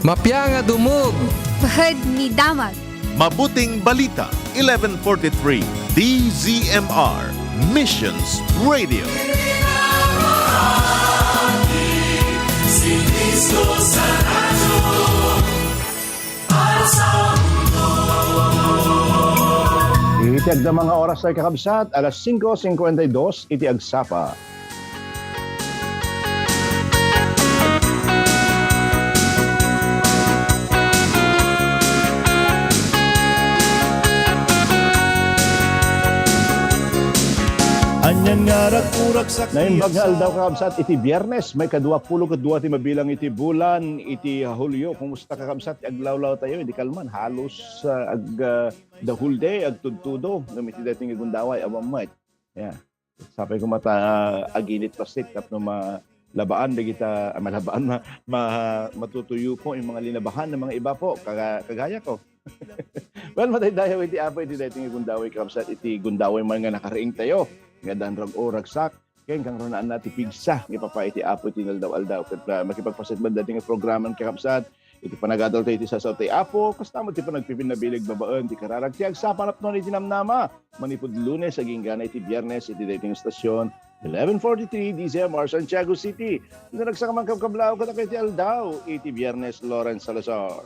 Mapya nga dumog. Bahad ni Damag. Mabuting Balita, 1143, DZMR, Missions Radio. Itiag na mga oras ay kakabsat, alas 5:52, iti agsapa. Anyan nga ragpurak sa Naimbag nga aldaw kakabsat, iti biyernes, may kadua-pulo-kadua ti mabilang iti bulan, iti Hulyo. Kumusta kakabsat, aglawlaw tayo, hindi kalman, halos the whole day, agtudtudo, namiti dating igundaway, abamay. Yeah. Sapay ko mata, aginit pasit, tapno malabaan, kita, malabaan, matutuyo po yung mga linabahan ng mga iba po, kagaya ko. Well, matay dayo, iti apo, iti dating igundaway kakabsat, iti gundaway man nga nakaraing tayo. Nga danrag o ragsak, kaya kang runaan natin pigsa, ipapait apo tinaldaw-aldaw. At makipagpasit ba dating programan kakapsat, iti panagadal tayo iti sa tay apo, kastamot ti panagpipinabilig babaan, ti kararag tiyag sa panap nun iti namnama. Manipod Lunes, aging gana iti Biyernes, iti dating stasyon, 1143 DZMR Santiago City. Ito nagsakamang kabkablaw ka na kay ti aldaw, iti Biyernes Lawrence Salazar.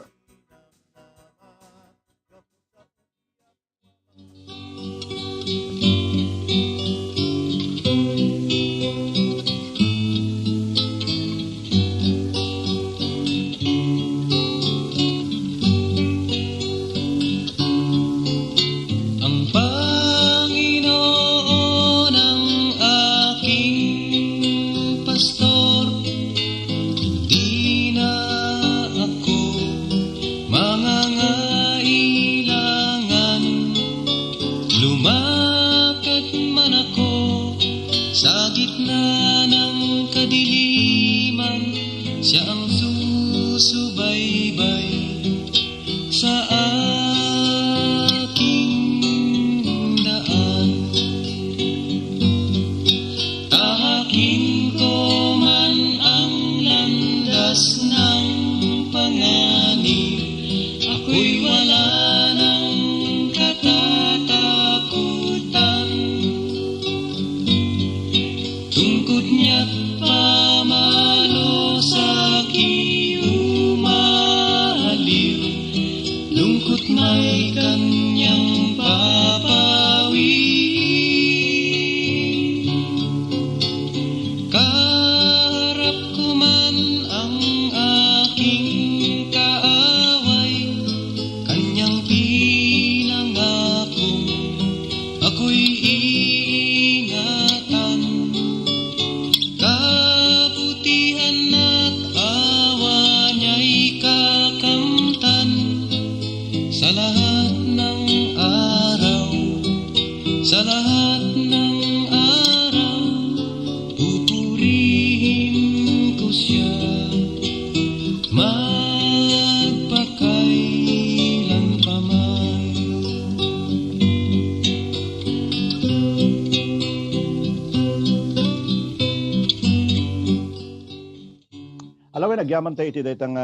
Nagyaman tayo iti daytang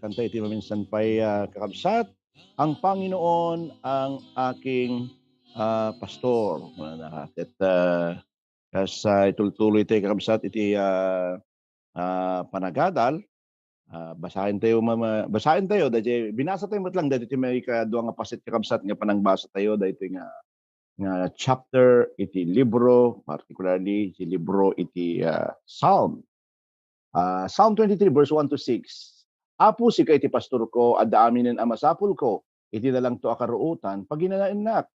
kanta iti maminsan pa'y kakabsat. Ang Panginoon ang aking pastor. At itultuloy tayo kakabsat iti panagadal. Basahin tayo. Dahil binasa tayo matlang dahil iti may kadua nga pasit kakabsat nga panangbasa tayo dahil iti nga chapter iti libro, particularly iti libro iti Psalm. Psalm 23 verse 1 to 6. Apo si kay iti pastor ko, adda aminen a masapul ko, iti nalang to akaruutan, paginanainnak.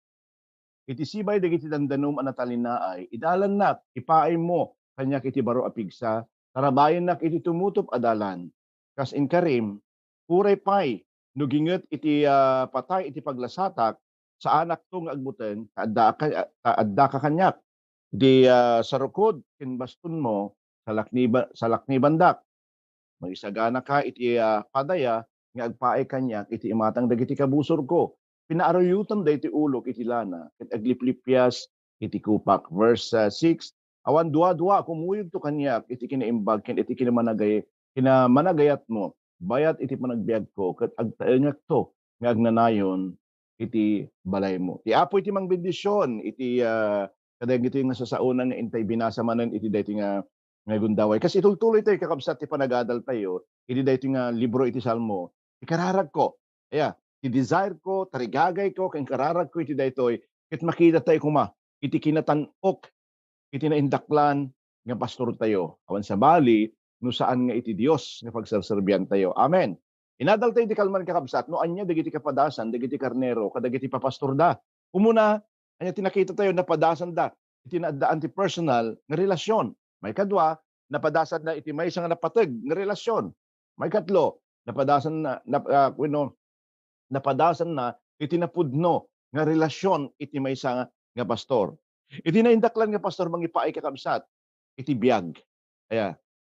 Iti sibay dagiti dandanum anatalinaay, idalan nak, ipaay mo, kanya iti baro apigsa, tarabayan nak iti tumutop adalan. Kas in karim, puray pay, nuginget iti patay iti paglasatak, sa anak tong agbuten, adda ka kanyak. Di sarukod, kinbaston mo, sa lakni bandak. Magisagana ka iti padaya nga agpaay kanya iti imatang dagiti kabusor ko. Pinaaruyutan da iti ulok iti lana ket agliplipyas iti kupak. Verse 6. Awan dua-dua kumuyog to kanya iti kinaimbag ken iti kinamanagayat mo. bayat iti panagbiag ko ket agtaengek to nga agnanayon iti balay mo. Ti Apo iti mangbendisyon iti kadagiti nga sasaunan nga intay binasa manen iti daytoy nga gundaway. Kasi itultuloy tayo kakabsat ti panagadal tayo iti daytoy nga libro iti Salmo. Ikararag ko. Ti desire ko, tarigagay ko, ken kararag ko iti daytoy ket makita tayo kuma iti kinatan-ok iti naindaklan nga pastor tayo. Awan sa bali no saan nga iti Dios nga pagserserbihan tayo. Amen. Inadal tayo iti kalman kakabsat no anya dagiti kapadasan dagiti karnero kadagiti papastor da. Umuna anya tinakita tayo napadasan da iti naadaan ti personal nga relasyon. May kadwa napadasan na iti maysa nga napateg nga relasyon. May katlo napadasan na napadasan na iti napudno nga relasyon iti maysa nga pastor. Iti naindaklan nga pastor mangipaay kakabsat iti biag.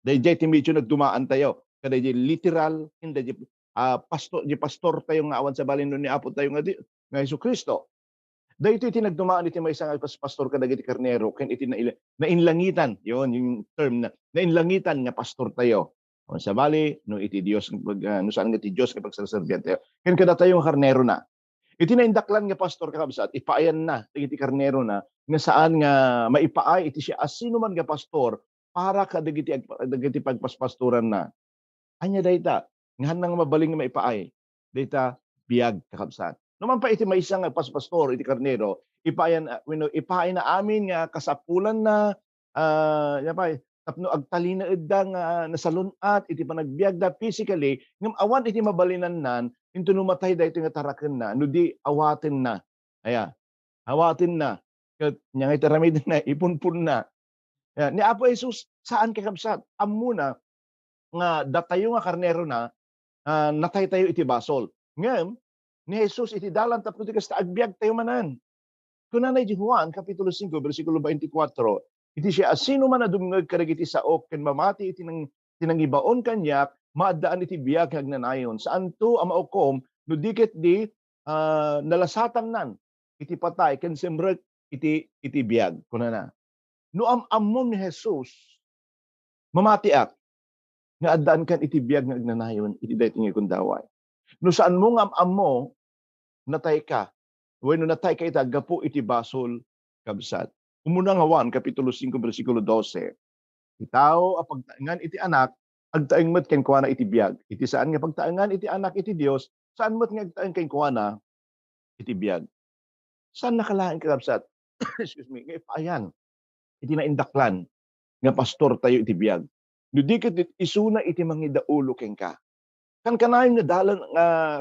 Dayjay ti medyo nagdumaan tayo. Kada di literal hindi di pastor tayo nga awan sa balin ni Apo tayo nga Jesucristo. Daytoy iti nagdumaan iti maysa nga pastor kadagiti karnero ken iti nainlangitan yon yung term na nainlangitan nga pastor tayo. Awan sa bali no iti Dios no saan nga iti Dios nga pagserserbihan tayo. Ken kada tayo nga karnero na. Iti naindaklan nga pastor kakabsat ipaayan na iti karnero na nga saan nga maipaay iti siya asino man nga pastor para kadagiti pagpaspastoran na. Anya dayta ngahan nga mabaling nga maipaay dayta biag kakabsat. Naman pa iti maysa nga pastor iti karnero ipaayan ipaay na amin nga kasapulan na tapno agtalina edda nga nasalunat iti panagbiag da physically ngem awan iti mabalinan nan into numatay daytoy nga taraken na no di awaten na. Awaten na. Ket nya nga itaramid na ipunpun na. Ni Apo Jesus saan kakabsat ammuna nga datayo nga karnero na natay tayo iti basol. Ngem ni Jesus iti dalan tapno ti kasta agbiag tayo manan. Kunanay di Juan kapitulo 5 bersikulo 24 iti siya asino man adumngeg kadagiti saok ken mamati iti tinangibaon kanyak maadaan iti biag hagnanayon saan to ang maukom no diket di nalasatan nan iti patay ken semrek iti biag kunana. No amon ni Jesus mamatiak nga addaan kan iti biag nga agnanayon iti daytoy nga gundaway. No saan mo nga ammo natay ka wenno natay ka ita gapo iti basol kabsat. Umuna nga Juan kapitulo 5 bersikulo 12. Itaw a pagtaengan iti anak agtaeng met ken kuana iti biag. Iti saan nga pagtaengan iti anak iti Dios saan met nga agtaeng ken kuana iti biag. Saan nakalain kakabsat? Excuse me, nga ipaayan iti naindaklan nga pastor tayo iti biag. No di ket isuna iti mangidaulo ken ka. Kanayon nga dalan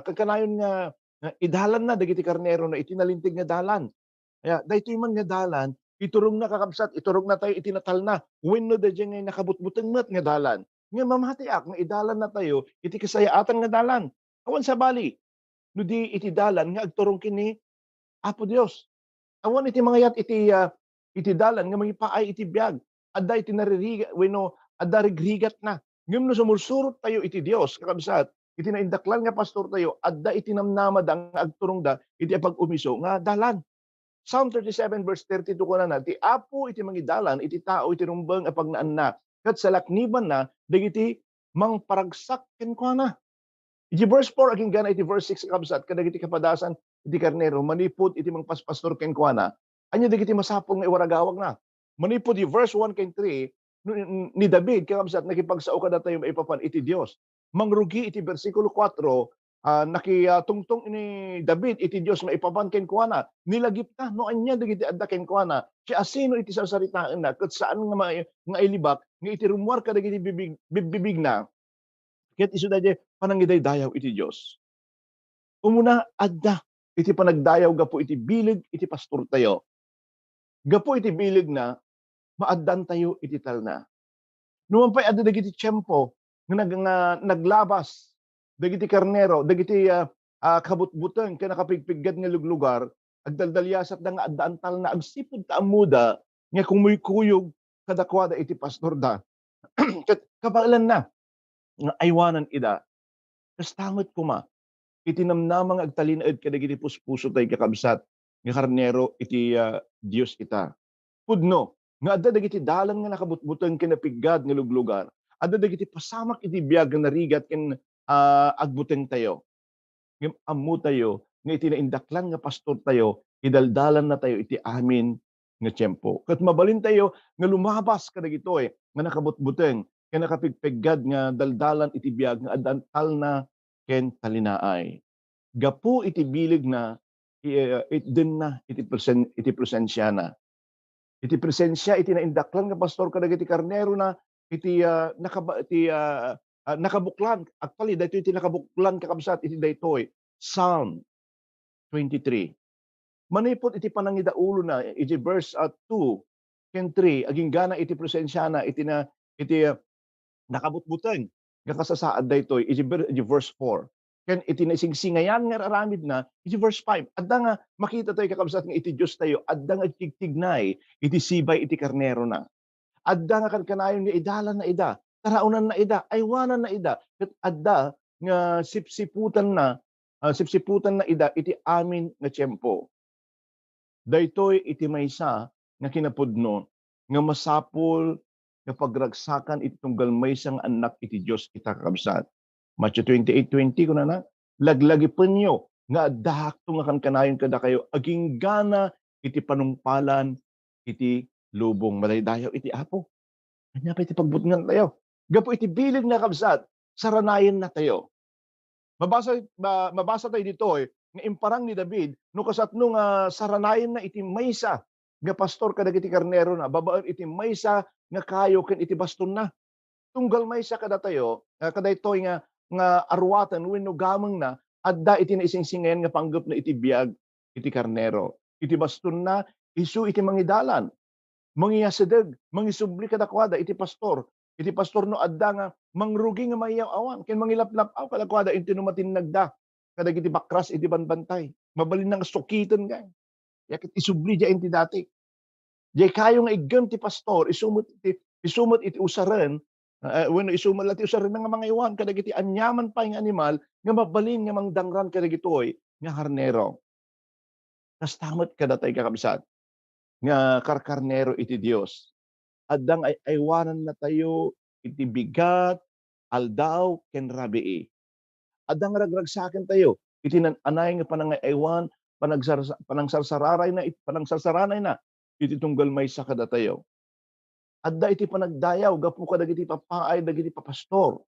kanayon nga idalan na dagiti karnero na iti nalintig nga dalan. Daytoy man nga dalan iturong na kakabsat, iturong na tayo itinatal na. Wenno dadyan nga nakabutbuteng met nga dalan. Nga mamatiak nga idalan na tayo iti kasayaatan nga dalan. Awan sa bali. No di iti dalan nga agturong kini Apo Dios. Awan iti mangyat iti dalan nga mangipaay iti biag. Adda iti naririga wenno adda rigrigat na. Ngem no sumursurot tayo iti Dios kakabsat iti naindaklan nga pastor tayo adda iti namnamad ang agturong da iti pag-umiso nga dalan. Psalm 37 verse 32 kunana ti Apo iti mangidalan iti tao iti rumbeng a pagnaan na ket sa lakniban na dagiti mangparagsak ken kuana. Iti verse 4 aging gana iti verse 6 kabsat kadagiti kapadasan iti karnero manipod iti mangpaspastor ken kuana. Anya dagiti masapol nga iwaragawag na. Manipod iti verse 1 ken 3 ni David kakabsat nakipagsao kada tayo maipapan iti Dios. Mangrugi iti bersikulo 4 nakitungtong ni David iti Dios maipapan ken kuana nilagip ta no anya dagiti adda ken kuana siya asino iti sarsaritaan na ket saan nga ilibak nga iti rumwar kadagiti bibig na ket isu dadya panangidaydayaw iti Dios. Umuna adda iti panagdayaw gapo iti bilig iti pastor tayo. Gapo iti bilig na maaddan tayo iti talna. Numan pay adda dagiti tiyempo nga naglabas dagiti karnero, dagiti kabutbuteng ken nakapigpiggad nga luglugar, agdaldalyasat da nga addaan tal na agsipud ta amuda nga kumuyog kadakwada iti pastor da. Ket kabaelan na nga aywanan ida. Kastangot kuma iti namnamang agtalinaed kadagiti puspuso tay kakabsat nga karnero iti Dios ita. Pudno nga adda dagiti dalan nga nakabutbuteng ken napiggad nga luglugar, adda dagiti pasamak iti biag nga narigat ken agbuteng tayo. Ngem ammo tayo nga iti naindaklan nga pastor tayo, idaldalan na tayo iti amin nga tiyempo. Ket mabalin tayo nga lumabas kadagitoy nga nakabutbuteng, nga nakapigpeggad nga daldalan iti biag nga adantal na ken talinaay. Gapu iti bilig na din na iti presensya na. Iti presensya iti naindaklan nga pastor kadagiti karnero na iti nakabuklan. Actually daytoy iti nakabuklan kakabsat iti daytoy Psalm 23. Manipot iti panangidaulo na iti verse 2 ken 3 aging gana iti presensya na iti nakabutbuteng nga kasasaad daytoy iti verse 4. Ken iti naisingsingayan nga aramid na iti verse 5. Adda nga makita tayo kakabsat nga iti Dios tayo adda nga tigtignay iti sibay iti karnero na. Adda nga kankanayon nga idalan na ida, taraunan na ida, aywanan na ida. Ket adda nga sipsiputan na ida iti amin nga tiyempo. Daytoy iti maysa nga kinapudno nga masapol nga pagragsakan iti tunggal maysa nga anak iti Dios ita kakabsat. Matthew 28:20 kunana, laglagipon nyo nga addahakto nga kankanayon kada kayo aging gana iti panungpalan iti lubong madaydayaw iti Apo. Kanya pa iti pagbutngan tayo. Gapo iti bilig na kabsat, saranayan na tayo. Mabasa tayo dito nga imparang ni David no kasatno nga saranayan na iti maysa nga pastor kadagiti karnero na babaan iti maysa nga kayo ken iti baston na. Tunggal maysa kada tayo, kadaytoy nga arwatan wenno gameng na adda iti naisingsingayan nga panggep na iti biag iti karnero. Iti baston na isu iti mangidalan. Mangiyasedeg, mangisubli kadakwada iti pastor. Iti pastor no adda nga mangrugi nga mayaw awan ken mangilaplap aw kadakwada iti numatinagda kadagiti bakras iti banbantay. Mabalin nga sukiten kay. Yakit isubli ja iti dati. Jay kayo nga igem ti pastor isumot iti usaren wenno isumat ti usaren nga mga iwan kadagiti anyaman pa nga animal nga mabalin nga mangdangran kadagitoy nga harnero. Kastamot kadatay kakabsat nga karkarnero iti Dios. Addang aywanan na tayo iti bigat, aldaw, ken rabii. Addang ragragsaken tayo iti anay nga panangaywan, panangsarsararay na iti tunggal maysa kada tayo. Adda iti panagdayaw gapu kadagiti papaay dagiti papastor.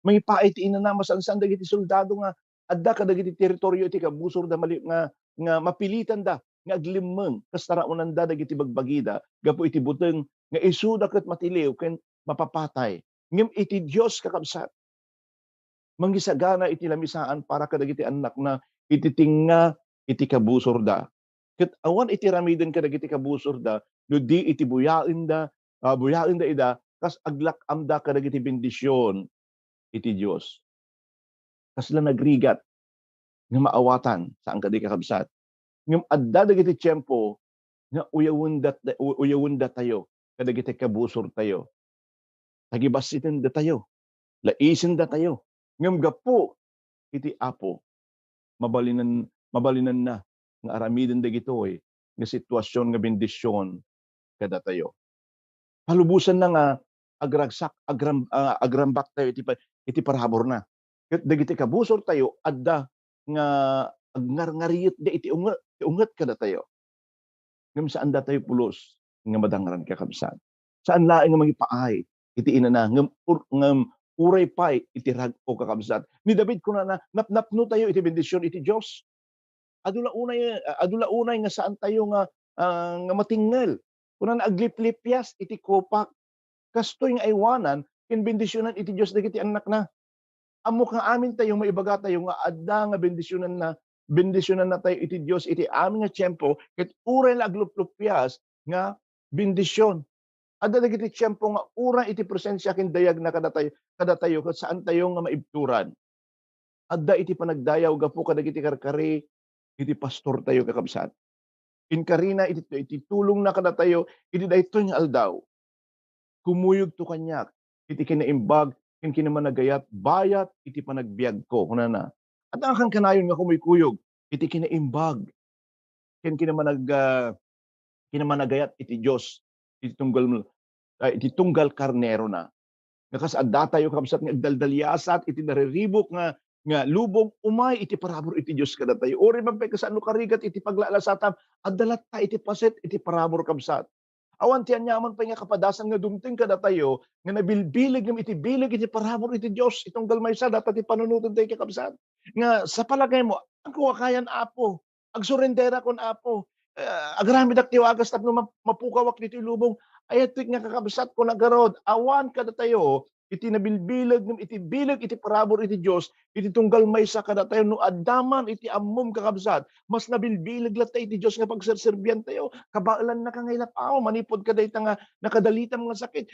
Mangipaay ti inana masansan dagiti soldado nga adda kadagiti teritoryo iti kabusor da mali nga mapilitan da nga aglimmeng kas taraunan da dagiti bagbagida gapu iti buteng nga isuda ket matiliw ken mapapatay. Ngem iti Dios kakabsat manggisagana iti lamisaan para kadagiti anak na iti tinga iti kabusor da. Ket awan iti ramiden kadagiti kabusor da no di iti buyaen da ida kas aglakam da kadagiti bendisyon iti Dios. Kasla nagrigat nga maawatan saan kadi kakabsat. Ngem adda dagiti tiyempo nga uyawon da tayo kadagiti kabusor tayo. Tagibasiten da tayo. Laisen da tayo. Ngem gapu iti Apo mabalinan na nga aramiden dagitoy nga sitwasyon nga bendisyon kada tayo. Palubusan na nga agrambak tayo iti parabor na. Ket dagiti kabusor tayo adda nga agngarngariyet da iti unget kada tayo. Ngem saan da tayo pulos nga madangran kakabsat. Saan laeng nga mangipaay iti inana ngem uray pay iti rag-o kakabsat. Ni David kunana napnapno tayo iti bendisyon iti Dios. Adula unay nga saan tayo nga matingel. Kunana agliplipyas iti kopak kastoy nga aywanan ken bendisyonan iti Dios dagiti anak na. Ammo kang amin tayo maibaga tayo nga adda nga bendisyonan na tayo iti Dios iti amin nga tiyempo ket uray la agluplupias nga bendisyon. Adda dagiti tiyempo nga uray iti presensya ken dayag na kada tayo ket saan tayo nga maibturan. Adda iti panagdayaw gapu kadagiti karkari iti pastor tayo kakabsat. Inkarina iti tulong na kada tayo iti daytoy nga aldaw. Kumuyog to kanyak iti kinaimbag ken kinamanagayat bayat iti panagbiag ko kunana. At ang kanayon nga kumikuyog iti kinaimbag ken kinamanagayat iti Dios iti tunggal karnero na Nakasadda tayo kakabsat nga agdaldalyasat iti nariribok nga lubong umay iti parabor iti Dios kada tayo. Ori man pay kasano karigat iti paglalasatam addalat ta iti paset iti parabor kabsat. Awan ti anyaman pa nga kapadasan nga dumting kada tayo nga nabilbilig ngam iti bilig iti parabor iti Dios itong galmaysa dapat ipanunutan tayo kakabsat. Nga sa palagay mo ang kuwakayan apo agsurrendera kon apo agaramid ak tiwagas tapno mapukawak dito lubong ayat nga kakabsat ko nagarod awan kada tayo iti nabilbilag ngam iti bilag iti parabor iti Dios iti tunggal maysa kada tayo no addaman iti ammom kakabsat mas nabilbilag lat iti Dios nga pagserserbian tayo kabailan na kangay lapaw manipod kada ita nga nakadalita mga sakit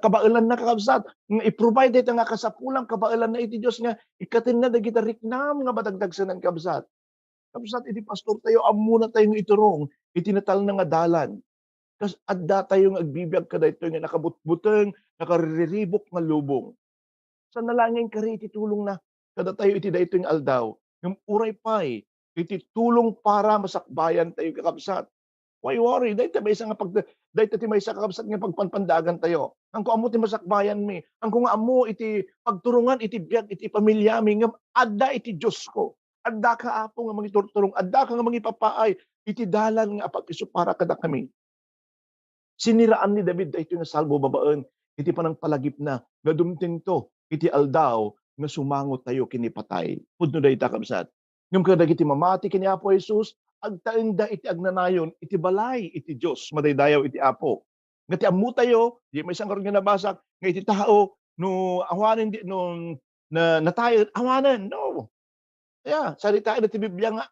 kabailan na kakabsat nga i-provide ita nga kasapulang kabailan na iti Dios nga ikatin na dagiti riknam nga badagdagsanan kabsat kabsat iti pastor tayo ammo na tayo nga iturong iti natal na nga dalan kas adda tayong agbibiyag kada ito nga nakabutbuteng, nakariribok nga lubong. Sa nalangin kari iti tulong na kada tayo iti dayto nga aldaw. Yung uray pay, iti tulong para masakbayan tayo kakabsat. Why worry? Dahito may isa nga dahito ti may isa kakabsat nga pagpanpandagan tayo. Ang ko amo ti masakbayan mi. Ang ko nga amo iti pagturungan iti biyag iti pamilya mi nga adda iti Diyos ko. Adda ka apo nga mangiturturong, adda ka nga mangipapaay iti dalan nga apag-iso para kada kami. Siniraan ni David ito nga salbo babaen iti panang palagip na nga dumting to iti aldaw nga sumangot tayo kini patay. Pudno dayta kabsat. Ngem kada iti mamati kini Apo Jesus agtaenda iti agnanayon iti balay iti Dios madaydayaw iti Apo. Nga ti ammo tayo di may isang karon nga nabasak nga iti tao no awanen di no na tayo awanen no. Yeah, saritaan iti Biblia nga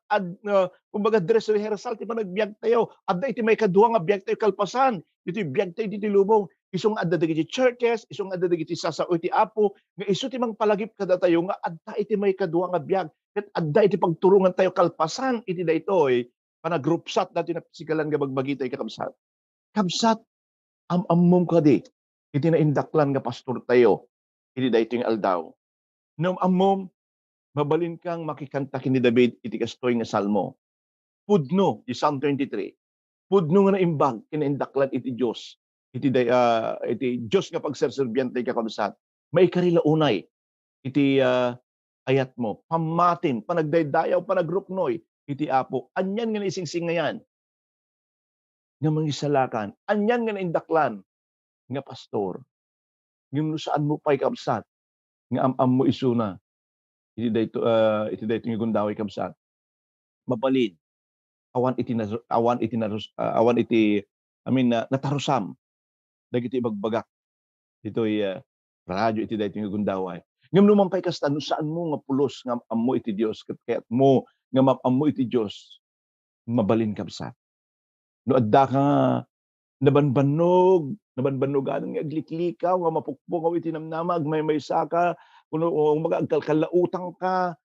kumbaga dress rehearsal ti panagbiag tayo. Adda iti may kaduha nga biag tayo kalpasan. Iti biag tayo diti lubong. Isong adda dagiti churches, isong adda dagiti sasao iti Apo, nga isu ti mang palagip kada tayo nga adda iti may kaduha nga biag. Ket adda iti pagturungan tayo kalpasan iti daytoy panagrupsat dati na pisikalan nga bagbagi tayo kakabsat. Kabsat am-ammom kadi iti naindaklan nga pastor tayo iti daytoy nga aldaw. Nung ammom mabalin kang makikanta kini David iti kastoy nga salmo. Pudno, di Psalm 23. Pudno nga naimbag kinaindaklan iti Dios. Iti Dios nga pagserserbian tayo kakabsat. May karila unay iti ayat mo. Pamatin, panagdaydayaw, panagrupnoy iti Apo. Anyan nga naisingsing ngayan nga mangisalakan. Anyan nga naindaklan nga pastor. Ngem saan mo pay kabsat nga am mo isuna iti dayto nga gundaway kabsat. Mabalid awan iti natarusam dagiti bagbagak ditoy radyo iti dayto nga gundaway. Ngem numampay kasta no saan mo nga pulos nga ammo iti Dios ket kayat mo nga ammo iti Dios mabalin kabsat. No adda ka nabanbanog nga agliklikaw nga mapukpukaw iti namnama agmaymaysa ka kuno umaga agkalkalautang ka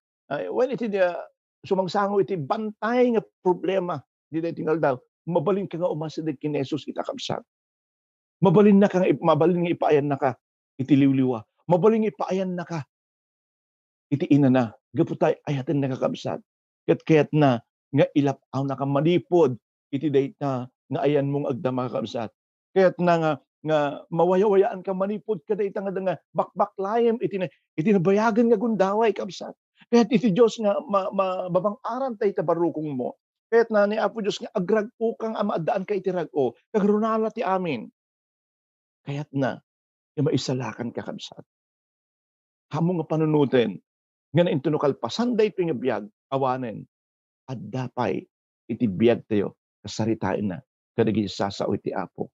when iti sumangsango iti bantay nga problema di tingal daw mabalin ka nga umasideg kin Jesus ita kabsat. Mabalin nga ipaayan na ka iti liwliwa. Mabalin nga ipaayan na ka iti inana. Gaputay ayaten na kakabsat. Ket na nga ilapaw na ka manipod iti dayta nga ayan mong agdama kakabsat. Kaya't na nga mawayawayaan ka manipod ka dayta nga bakbaklayem iti nabayagan nga gundaway kabsat. Kaya't iti Dios nga mababang-aran tayo tabarukong mo. Kaya't na ni Apo Dios nga agrag-o kang amaadaan ka iti rag-o. Kagrunala ti amin. Kaya't na nga maisalakan ka kabsat. Hamo nga panunutin nga naintuno kalpasan dayto nga biag awanen adda pay iti biag tayo kasaritain na kadagiti sasao iti Apo.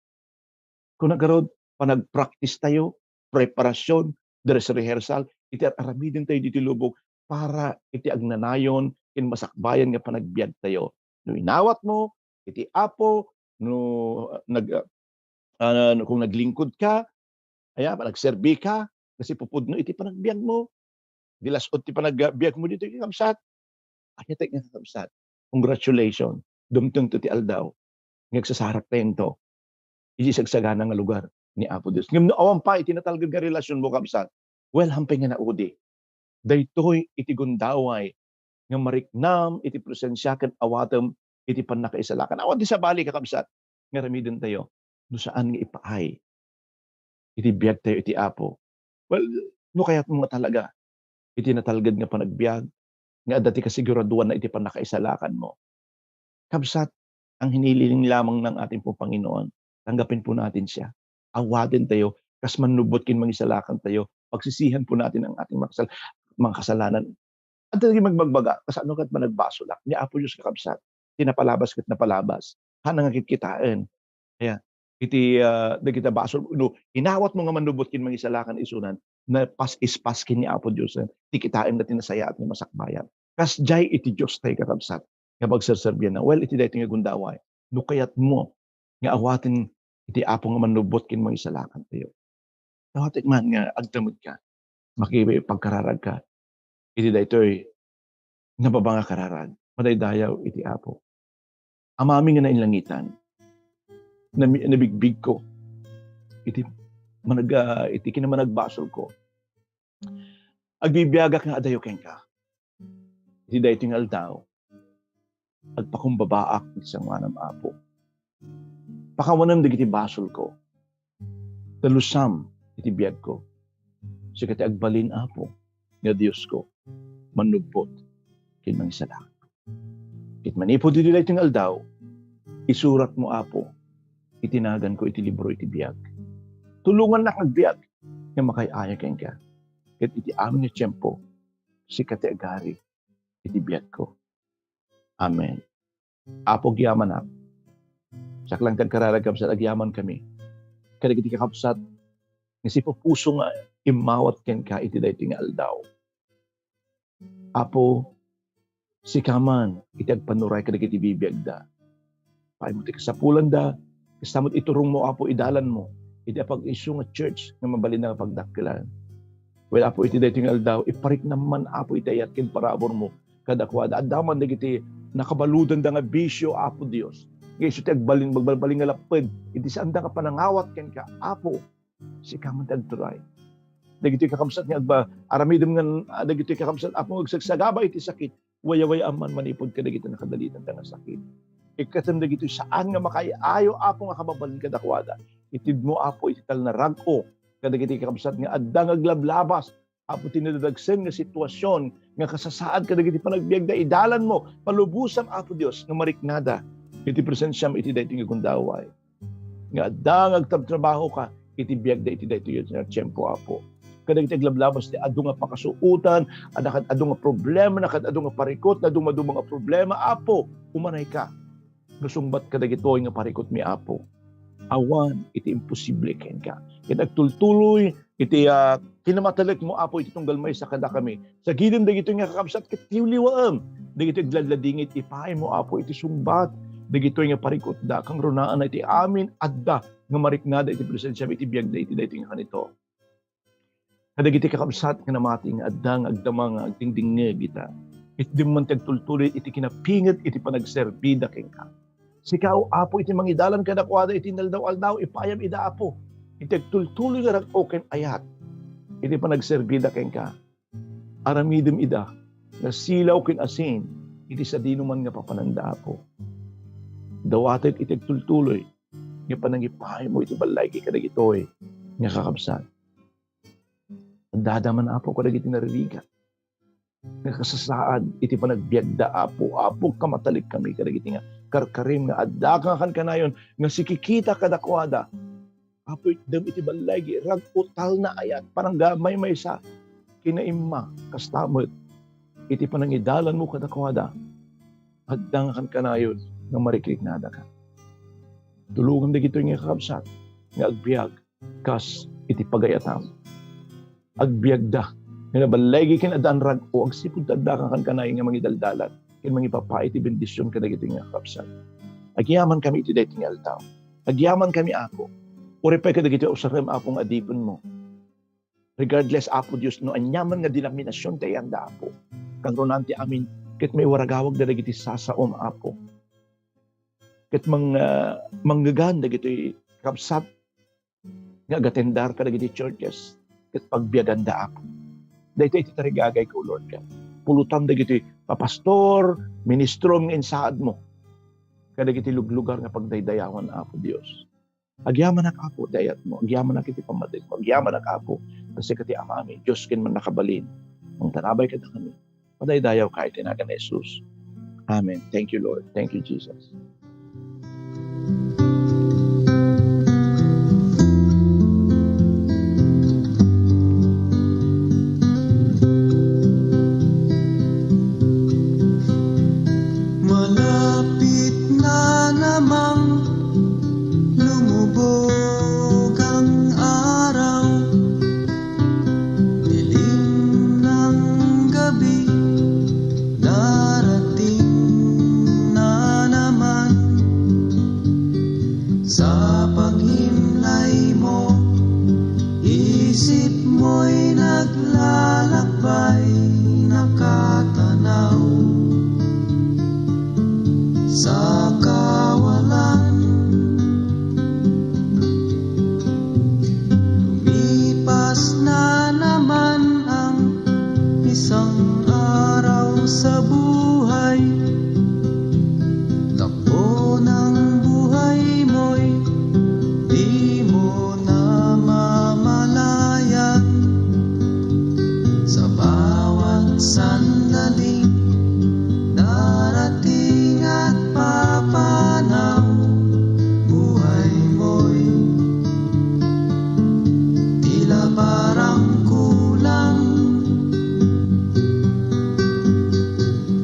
Kung nagarod panagpractice tayo, preparasyon, dress rehearsal, iti aramidin tayo diti lubog para iti agnanayon kin masakbayan nga panagbiag tayo. No inawat mo iti Apo, kung naglingkod ka, panagserbi ka, kasi pupudno iti panagbiag mo. Dilasod ti panagbiag mo dito iti kabsat. Ayatek nga kabsat. Congratulations. Dumteng to ti aldaw. Ngagsasarap tayong to. Iti sagsagana nga lugar ni Apo Dios. Ngem no awan pa iti natalged nga relasyon mo kabsat. Well, hampay nga naudi. Daytoy iti gundaway nga mariknam iti presensya ken awatem iti pannakaisalakan. Awan ti sabali ka kabsat. Nga ramiden tayo no saan nga ipaay. Iti biag tayo iti Apo. Well, no kaya't mo nga talaga, iti natalgad nga panagbiag, nga dati kasiguraduan na iti panakaisalakan mo. Kabsat, ang hiniling lamang ng ating po Panginoon, tanggapin po natin siya. Awatin tayo, kas manubot kin mangisalakan tayo, pagsisihan po natin ang ating mga kasalanan. At talagang magbagbaga, kas ano kat managbaso lang, ni Apo Diyos kakabsat, tinapalabas kat napalabas, hanang kikitain. Kaya, iti kita basol, no, inawat mo nga manubot kin mangisalakan isunan, na paskin ni Apo Diyos, ti kitain na tinasaya at ni masakbayan. Kas jay iti Diyos tayo kakabsat, nga magserserbyan na, well, iti dahi nga gundaway, no kayat mo, nga awatin iti Apo nga manubot kin mangisalakan tayo. Awatin man nga agdamod ka, makipagkararag ka, iti daytoy nababanga kararag, madaydayaw iti Apo. Amami nga nainlangitan, nabigbig ko, iti kinamanagbasol ko. Agbibiyagak nga adayo ken ka. Iti daytoy nga aldaw, agpakumbabaak iti sanganam Apo. Pakawanam dagiti basol ko, talusam iti biyag ko, sikati agbalin Apo, nga Diyos ko, manubot, kin mangisalakan. Kit manipod iti daytoy aldaw, isurat mo Apo, itinagan ko iti libro iti biyag. Tulungan na kagbiyag, nga makayaya ken ka. Kit iti amin nga tiyempo, sikati agari, iti biyag ko. Amen. Apo giyaman na. Saklang kararagam sa agyaman kami. Kada iti kakabsat, nga si puso nga imawat ken ka iti daytoy nga aldaw. Apo, si kaman, iti agpanuray kada iti bibiyag da. Paimot ikasapulan da, kasamot iturong mo Apo, idalan mo, iti apag-isyo nga church nga mabalin na pagdakkelan. Well, Apo, iti daytoy nga aldaw, iparik naman Apo, itayat ken parabor mo, kadakwada. Adaman dagiti nakabaludan da nga bisyo, Apo Dios. Ngayon, iti agbalin, magbalbaling nga lapid, iti saan da ka panangawat ken ka, Apo, si kaman tagturay. Dagiti kakabsat nga agba, aramidem nga, dagiti kakabsat, Apo, magsagsagaba iti sakit, waya-waya aman manipod ka dagiti nakadalitan da nga sakit. Ikatam dagiti saan nga makaiayo, Apo, nga kababalin kadakwada. Itid mo Apo, itital na rag-o, kadagiti kakabsat nga adda nga aglablabas, Apo, tinadagsen nga sitwasyon, nga kasasaad kadagiti panagbiag da, idalan mo, palubusan Apo Dios, nga mariknada, iti presensyam iti daytoy nga gundaway. Nga adda nga agtabtrabaho ka, iti biag da iti daytoy nga tiyempo Apo. Kadagiti aglablabas ti adu nga pakasuutan, adu nga problema, adu nga parikot, adu nga problema, Apo, umanay ka. Nusumbat kadagitoy nga parikot mi Apo. Awan, iti imposible ken ka. Iti agtultuloy, iti kinamatalik mo Apo, iti tunggal may sa kada kami. Sa gidin dagito nga kakabsat, katiwliwaam. Dagito agladladingit, ipahay mo Apo, iti sumbat. Dagito nga parikot da, kang runaan na iti amin, adda, nga mariknada, iti presensya, iti biyag da, iti dayto nga kanito. Kadagiti kakabsat, nga namati nga adda, nga agdama, nga agtingdingge, kita. Iti man tagtultuloy, iti kinapingat, iti panagserbida ken ka. Sikaw, Apo, iti mangidalan kadakwada, iti naldaw-aldaw, ipayam ida Apo. Iti agtultuloy nga rag-oken ayat. Iti panagserbida ken ka. Aramidem ida, nga silaw ken asin, iti sa dinuman nga papananda Apo. Dawatet iti agtultuloy, nga panangipahay mo iti balay kadagitoy, nga kakabsat. Dadaman Apo, kadagiti naririgat. Nga kasasaan, iti panagbiagda Apo, Apo, kamatalik kami, kadagiti nga karkarim nga addakan kanayon, nga sikikita kadakwada. Apo, itdam iti balay, rag-utal na ayat, parang gamay may sa kinaimma, kastamot, iti panangidalan mo kadakwada, addakan kanayon, nga marikliknada ka. Tulungan da gito nga kakabsat, nga agbiag, kas iti pagayatam. Agbiag da, nga nabalagi kin adaan rag o agsipod addakan kan kanay nga mangidaldalan, kin mangipapay iti bendisyon kada gito nga kakabsat. Agyaman kami iti dayto nga altaw. Agyaman kami Apo. Uripay kada gito usarem Apong adipon mo. Regardless Apo Dios no anyaman nga denominasyon tayo anda Apo. Kang ronanti amin ket may waragawag da dagiti sasaom Apo. Ket manggaganda gito'y kapsat nga gatendar ka dagiti churches ket pagbiaganda Apo. Daytoy iti tarigagay ko Lord ka. Pulutam dagiti papastor, ministro ng insaad mo. Kadagiti luglugar nga pagdaydayawan Apo Dios. Agyaman ak Apo dayat mo, agyaman ak iti pamadid mo, agyaman ak Apo Kasi kati amami, Diyos kin man nakabalin. Ang tanabay ka kami. Padaydayaw kahit tinagan ni Jesus. Amen. Thank you, Lord. Thank you, Jesus. Malapit na namang lumubog ang araw, dilim ng gabi, darating na naman. Sa paghimlay mo, isip mo'y naglalakbay, nakatanaw sa kawalan. Lumipas na naman ang isang araw sa buhay. Takbo ng buhay mo'y di mo na mamalayan. Sa bawat sandaling darating at papanaw, buhay mo'y tila parang kulang.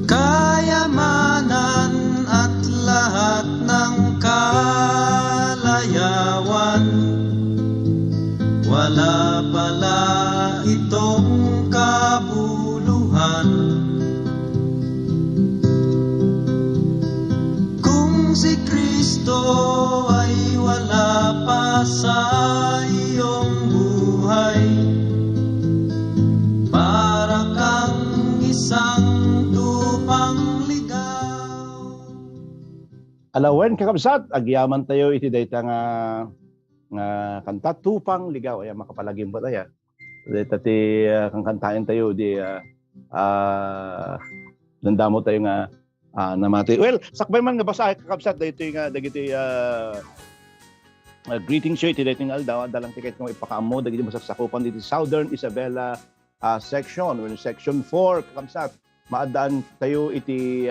Kayamanan at lahat ng kalayawan, wala pala itong kabuluhan. Si Kristo ay wala pa sa iyong buhay, para kang isang tupang ligaw. Alawen kakabsat, agyaman tayo iti dayta nga kanta tupang ligaw. Ay makapalagim pa tayo. Dayta ti kang kantahin tayo di nandamo tayo nga namati. Well, sakbay man nga basa kakabsat dayto nga dagiti greeting show iti dayto nga aldaw dalang tiket kung ipakaammo dagiti masaksakupan diti Southern Isabela section, section 4 kakabsat. Maadaan tayo iti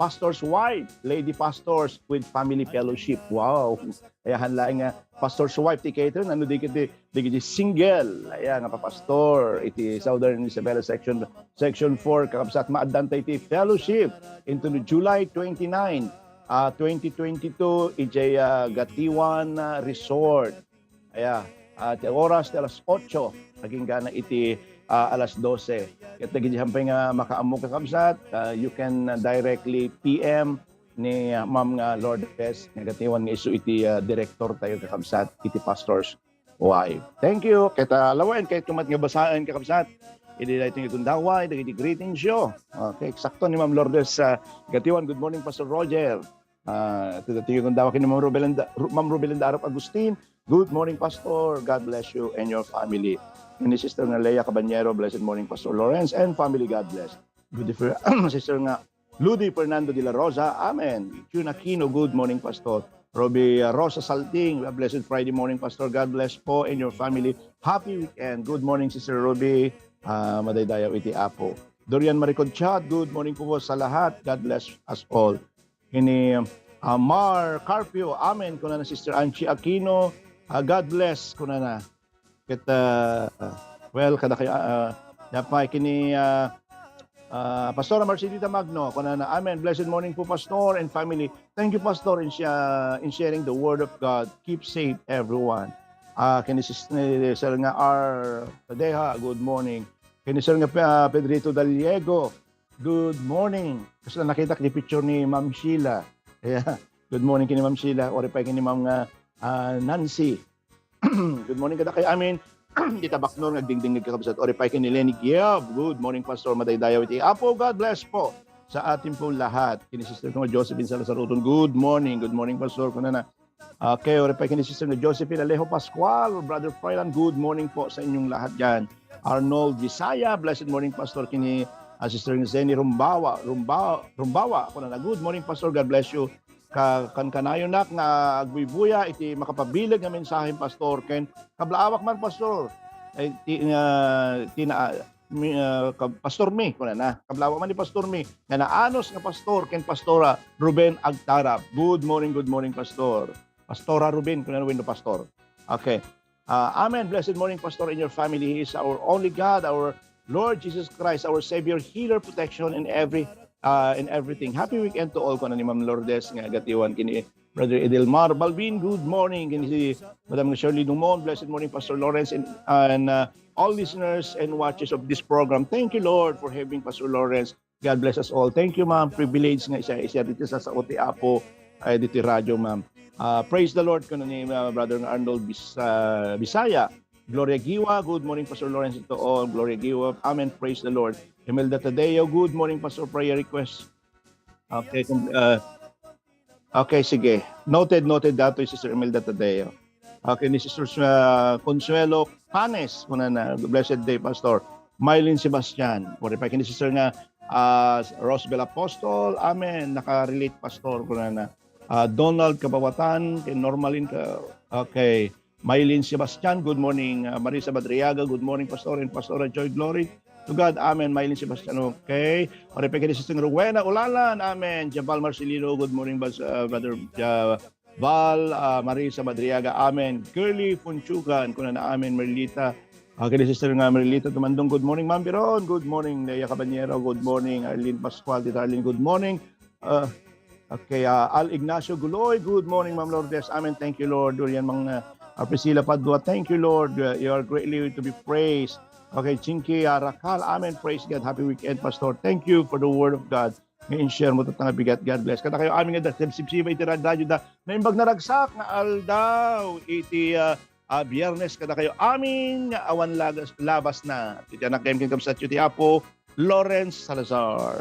pastor's wife, lady pastors with family fellowship. Wow. Ayahan laing nga pastor's wife ti Catherine, ano digiti single. Ayan nga pastor iti Southern Isabela section 4 kakabsat. Maadaan tayo iti fellowship into July 29, 2022 iti Gatiwan Resort. Ayan. At oras de alas 8 naging gana iti alas 12. At nagihampay nga makaamok kakabsat, you can directly PM ni Ma'am nga Lourdes nga gatiwan nga isu iti director tayo kakabsat iti pastor's wife. Thank you. Kita lawen kay tumat nga basaan kakabsat. Idi dayto nga tundaway dagiti greeting show. Okay, eksakto ni Ma'am Lourdes gatiwan. Good morning Pastor Roger. Ito yung tundaway ni Ma'am Rubelinda Arap Agustin. Good morning Pastor. God bless you and your family. And ni Sister nga Leia Cabanyero, blessed morning Pastor Lawrence and family, God bless. Good for Sister nga Ludi Fernando de la Rosa, amen. Yun Aquino, good morning Pastor. Roby Rosa Salting, blessed Friday morning Pastor, God bless po and your family. Happy weekend. Good morning Sister Roby, madaydayaw iti Apo. Dorian Maricod Chat, good morning po sa lahat. God bless us all. Ini Mar Carpio, amen. Kuna na Sister Anchi Aquino, God bless kuna na. Well, kada kayo napay kini Pastora Marcelita Magno, kuna na amen. Blessed morning po Pastor and family. Thank you Pastor in sharing the word of God. Keep safe everyone. Kini Sir nga R Tadeha, good morning. Kini Sir nga Pedrito Daliego, good morning. Kasi nakita ko ni picture ni Ma'am Sheila. Yeah. Good morning kini Ma'am Sheila. Ori pa kini Ma'am Nancy. Good morning kada kay amin. Kita Baknor nagdingding nagkakabsat. Ori pa kini Lenny Giab. Good morning Pastor Madaydayaw iti Apo. God bless po sa ating po lahat. Kini Sister nga Josephine Salasaruton. Good morning. Good morning Pastor. Kuna na. Okay, ori pa kini Sister nga Josephine Alejo Pascual. Brother Fryland. Good morning po sa inyong lahat diyan. Arnold Visaya. Blessed morning Pastor kini Sister nga Zeni Rumbawa. Kuna na. Good morning Pastor. God bless you. Kanayon nak nga agbubuya iti makapabilag nga mensahe Pastor ken kablaawak man Pastor. ay Pastor Mi kuna na kablawa man ni Pastor Mi nga naanos nga pastor ken Pastora Ruben Agtarap. Good morning Pastor. Pastora Ruben kuna no pastor. Okay. Amen. Blessed morning, Pastor, and your family. He is our only God, our Lord Jesus Christ, our Savior, healer, protection in everything. Happy weekend to all ko na ni Ma'am Lourdes nga gatiwan kini Brother Edelmar Balvin. Good morning kini si Madam Shirley Dumont. Blessed morning, Pastor Lawrence, and all listeners and watchers of this program. Thank you, Lord, for having Pastor Lawrence. God bless us all. Thank you, Ma'am. Privilege nga isa dito sa Oti Apo dito radyo, Ma'am. Praise the Lord kuno ni Brother Arnold Bisaya. Gloria Giwa, good morning Pastor Lawrence to all. Gloria Giwa, amen, praise the Lord. Imelda Tadeo, good morning Pastor, prayer request. Okay, okay, sige. Noted dato si Sister Imelda Tadeo. Okay, ni Sister Consuelo Panes, muna na, blessed day Pastor. Mylene Sebastian, pwede pa kini Sister nga Rosbel Apostol, amen, nakarelate Pastor, muna na. Donald Kabawatan, Normalin okay. Mylene Sebastian, good morning. Marisa Badriaga, good morning Pastor and Pastora Joy Glory to God, amen. Mylene Sebastian, okay. Orepeke ni Sister Rowena Ulalan, amen. Jabal Marcelino, good morning Brother Val, Marisa Badriaga, amen. Curly Funchugan, kuna na amen. Marilita, okay, Sister nga Marilita Tumandong, good morning. Ma'am Biron, good morning. Leia Cabanyero, good morning. Arlene Pascual, Tita Arlene, good morning. Okay, Al Ignacio Guloy, good morning, Ma'am Lourdes. Amen. Thank you, Lord. Durian mga Priscilla Padua, thank you, Lord. You are greatly to be praised. Okay, Chinky Arakal, amen. Praise God. Happy weekend, Pastor. Thank you for the word of God. Ngayon share mo ito bigat. God bless. Kada kayo aming nga sibsiba iti radyo da. Naimbag naragsak na aldaw iti biyernes. Kada kayo aming awan labas na. Iti anak kayo kin kapsat iti Apo Lawrence Salazar.